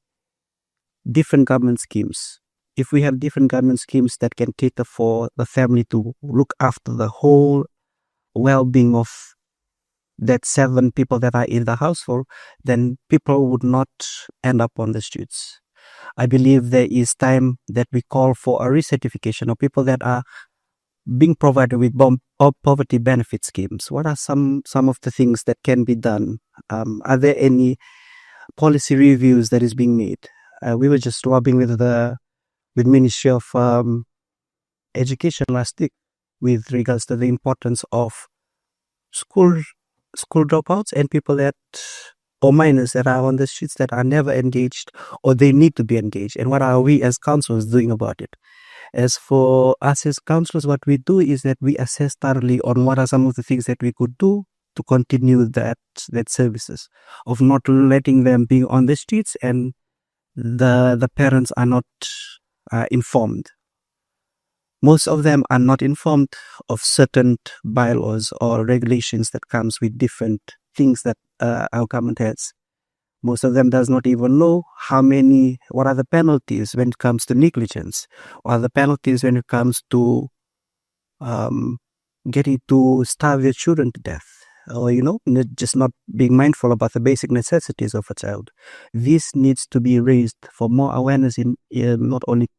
different government schemes. If we have different government schemes that can cater for the family to look after the whole well-being of that 7 people that are in the household, then people would not end up on the streets. I believe there is time that we call for a recertification of people that are being provided with poverty benefit schemes. What are some of the things that can be done? Are there any policy reviews that is being made? We were just lobbying with Ministry of Education last week with regards to the importance of school dropouts and people or minors that are on the streets that are never engaged or they need to be engaged. And what are we as councillors doing about it? As for us as councillors, what we do is that we assess thoroughly on what are some of the things that we could do to continue that services, of not letting them be on the streets and the parents are not informed. Most of them are not informed of certain bylaws or regulations that comes with different things that our government has. Most of them does not even know what are the penalties when it comes to negligence, or are the penalties when it comes to getting to starve your children to death. or just not being mindful about the basic necessities of a child. This needs to be raised for more awareness in not only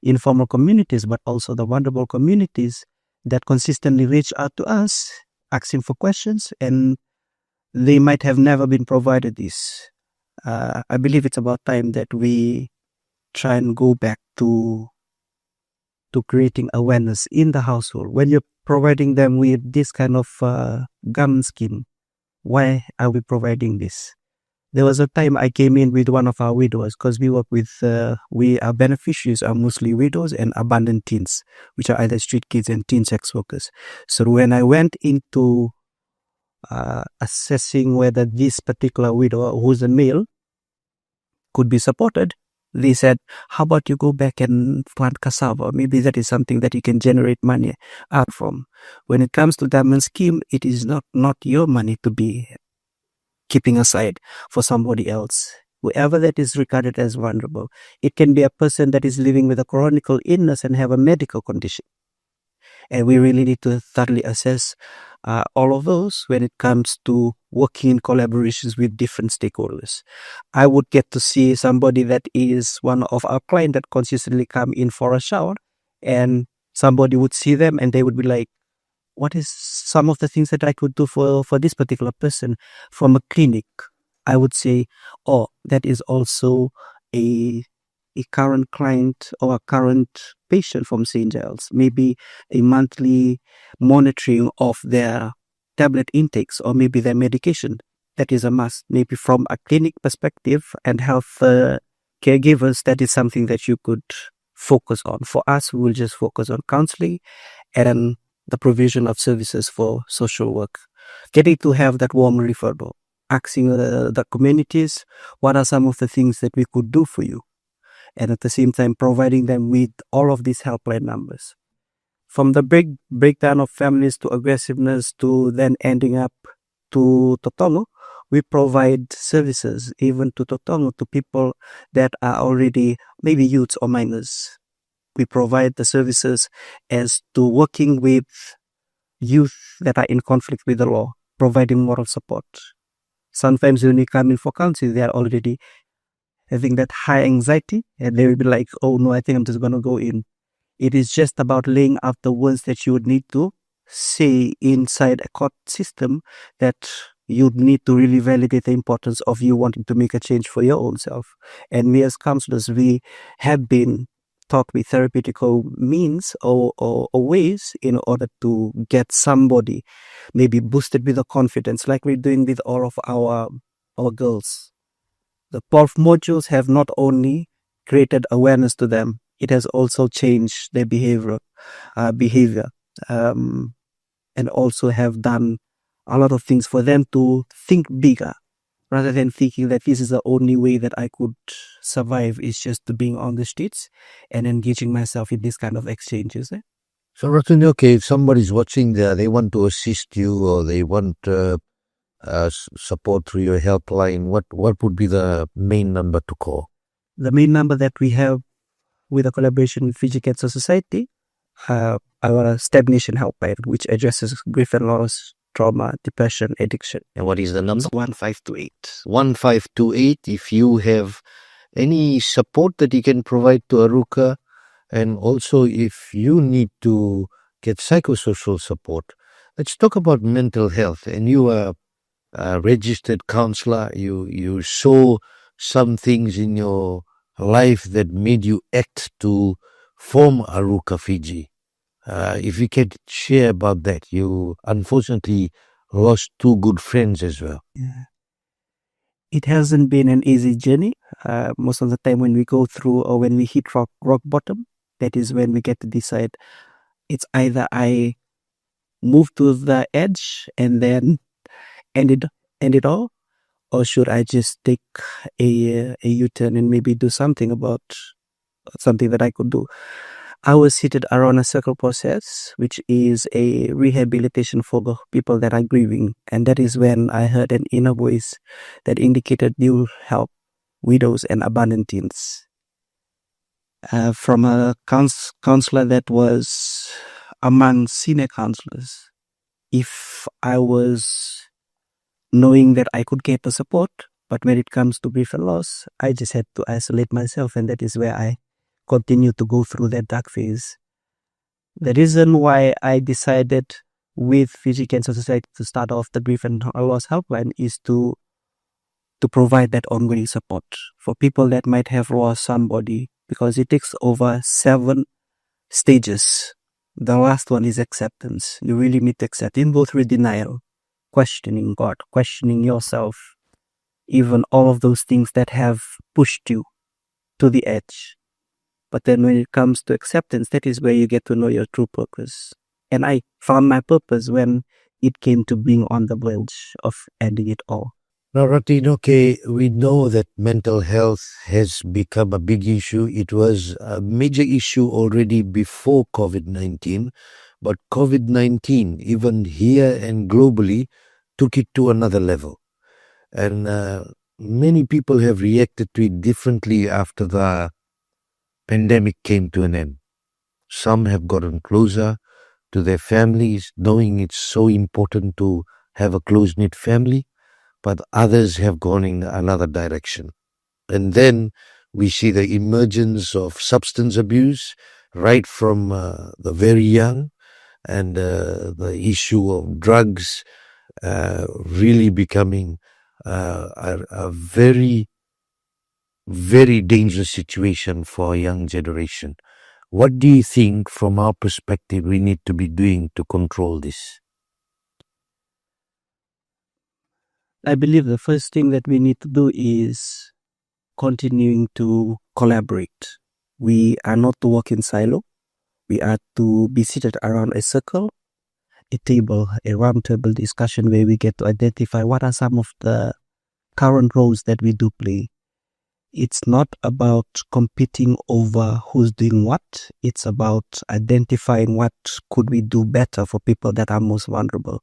informal communities, but also the vulnerable communities that consistently reach out to us, asking for questions, and they might have never been provided this. I believe it's about time that we try and go back to creating awareness in the household. When you're providing them with this kind of garment scheme, why are we providing this? There was a time I came in with one of our widows, because we work with, our beneficiaries are mostly widows and abandoned teens, which are either street kids and teen sex workers. So when I went into assessing whether this particular widow, who's a male, could be supported, they said, how about you go back and plant cassava? Maybe that is something that you can generate money out from. When it comes to diamond scheme, it is not your money to be keeping aside for somebody else. Whoever that is regarded as vulnerable. It can be a person that is living with a chronic illness and have a medical condition. And we really need to thoroughly assess all of those when it comes to working in collaborations with different stakeholders. I would get to see somebody that is one of our clients that consistently come in for a shower, and somebody would see them and they would be like, what is some of the things that I could do for this particular person from a clinic? I would say, oh, that is also a current client or a current patient from St. Giles. Maybe a monthly monitoring of their tablet intakes or maybe their medication. That is a must. Maybe from a clinic perspective and health caregivers, that is something that you could focus on. For us, we will just focus on counseling and the provision of services for social work. Getting to have that warm referral, asking the communities, what are some of the things that we could do for you? And at the same time, providing them with all of these helpline numbers. From the breakdown of families to aggressiveness to then ending up to Totongo, we provide services even to Totongo, to people that are already maybe youths or minors. We provide the services as to working with youth that are in conflict with the law, providing moral support. Sometimes when we come in for counseling, they are already having that high anxiety and they will be like, oh no, I think I'm just going to go in. It is just about laying out the words that you would need to say inside a court system that you need to really validate the importance of you wanting to make a change for your own self. And we as counselors, we have been taught with therapeutical means or ways in order to get somebody maybe boosted with the confidence, like we're doing with all of our girls. The POLF modules have not only created awareness to them, it has also changed their behavior, and also have done a lot of things for them to think bigger, rather than thinking that this is the only way that I could survive is just to being on the streets and engaging myself in this kind of exchanges. So Ratuinokonoko, if somebody's watching there, they want to assist you or they want support through your helpline, what would be the main number to call? The main number that we have with a collaboration with Fiji Cancer Society, our stagnation helpline, which addresses grief and loss, trauma, depression, addiction. And what is the number? 1528. 1528. If you have any support that you can provide to Aruka, and also if you need to get psychosocial support, let's talk about mental health. And you are a registered counselor. You saw some things in your life that made you act to form Aruka Fiji. If you can share about that. You unfortunately lost two good friends as well. Yeah. It hasn't been an easy journey. Most of the time when we go through or when we hit rock bottom, that is when we get to decide. It's either I move to the edge and then end it all, or should I just take a U-turn and maybe do something about something that I could do. I was seated around a circle process, which is a rehabilitation for the people that are grieving. And that is when I heard an inner voice that indicated you help widows and abandoned teens. From a counselor that was among senior counselors. If I was knowing that I could get the support. But when it comes to grief and loss, I just had to isolate myself, and that is where I continue to go through that dark phase. The reason why I decided with Fiji Cancer Society to start off the grief and loss helpline is to provide that ongoing support for people that might have lost somebody, because it takes over 7 stages. The last one is acceptance. You really need to accept, in both with denial, questioning God, questioning yourself, even all of those things that have pushed you to the edge. But then when it comes to acceptance, that is where you get to know your true purpose. And I found my purpose when it came to being on the verge of ending it all. Now, Ratuinokonoko, we know that mental health has become a big issue. It was a major issue already before COVID-19, but COVID-19, even here and globally, took it to another level. And many people have reacted to it differently after the pandemic came to an end. Some have gotten closer to their families, knowing it's so important to have a close-knit family, but others have gone in another direction. And then we see the emergence of substance abuse right from the very young, and the issue of drugs really becoming a very, very dangerous situation for a young generation. What do you think, from our perspective, we need to be doing to control this? I believe the first thing that we need to do is continuing to collaborate. We are not to work in silo. We are to be seated around a circle, a table, a round table discussion where we get to identify what are some of the current roles that we do play. It's not about competing over who's doing what. It's about identifying what could we do better for people that are most vulnerable.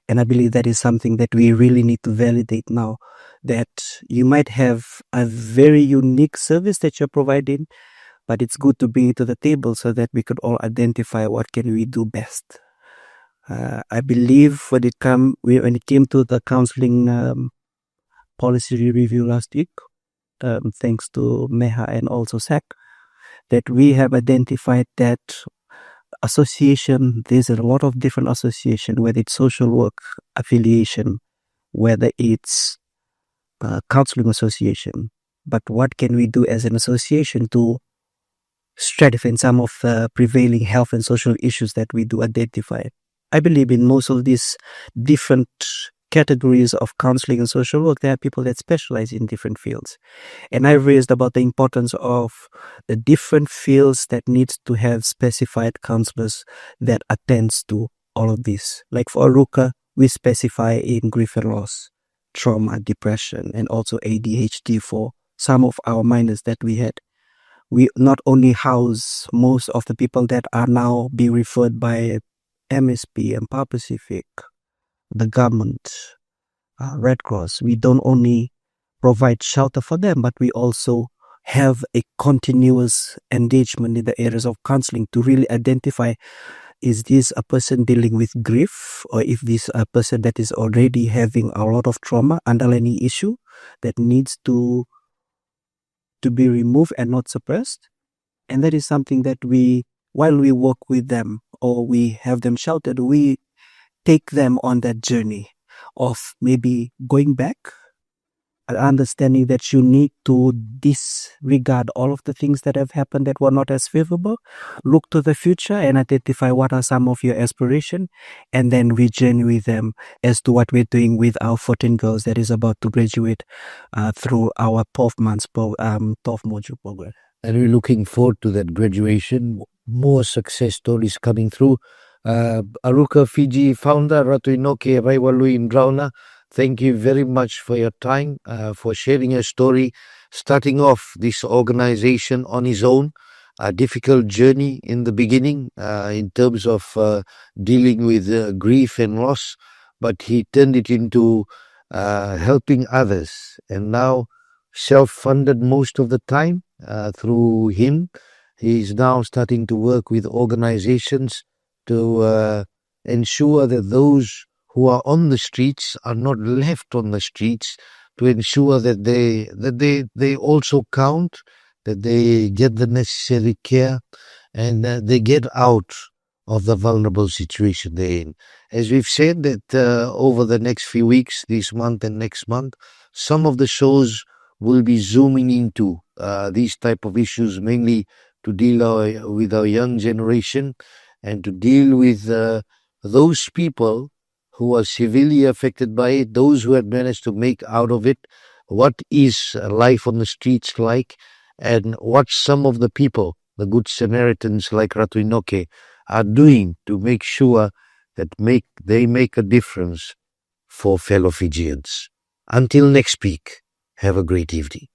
And I believe that is something that we really need to validate now, that you might have a very unique service that you're providing, but it's good to bring it to the table so that we could all identify what can we do best. I believe when it came to the counseling policy review last week, thanks to Meha and also SAC, that we have identified that association, there's a lot of different association, whether it's social work affiliation, whether it's counseling association. But what can we do as an association to stratify some of the prevailing health and social issues that we do identify? I believe in most of these different categories of counseling and social work, there are people that specialize in different fields. And I raised about the importance of the different fields that needs to have specified counselors that attends to all of this. Like for Aruka, we specify in grief and loss, trauma, depression, and also ADHD for some of our minors that we had. We not only house most of the people that are now being referred by MSP and Pan Pacific, the government, Red Cross. We don't only provide shelter for them, but we also have a continuous engagement in the areas of counseling to really identify, is this a person dealing with grief, or if this a person that is already having a lot of trauma, underlying issue that needs to be removed and not suppressed. And that is something that while we work with them or we have them sheltered, we take them on that journey of maybe going back, understanding that you need to disregard all of the things that have happened that were not as favorable, look to the future and identify what are some of your aspirations, and then we journey with them as to what we're doing with our 14 girls that is about to graduate through our 12 module program. And we're looking forward to that graduation. More success stories coming through. Aruka Fiji founder Ratuinokonoko Raiwalui in Drauna, thank you very much for your time, for sharing your story, starting off this organization on his own, a difficult journey in the beginning in terms of dealing with grief and loss, but he turned it into helping others, and now self-funded most of the time through him. He's now starting to work with organizations to ensure that those who are on the streets are not left on the streets, to ensure that they also count, that they get the necessary care, and they get out of the vulnerable situation they're in. As we've said that over the next few weeks, this month and next month, some of the shows will be zooming into these type of issues, mainly to deal with our young generation and to deal with those people who are severely affected by it, those who have managed to make out of it, what is life on the streets like, and what some of the people, the good Samaritans like Ratuinokonoko, are doing to make sure that they make a difference for fellow Fijians. Until next week, have a great evening.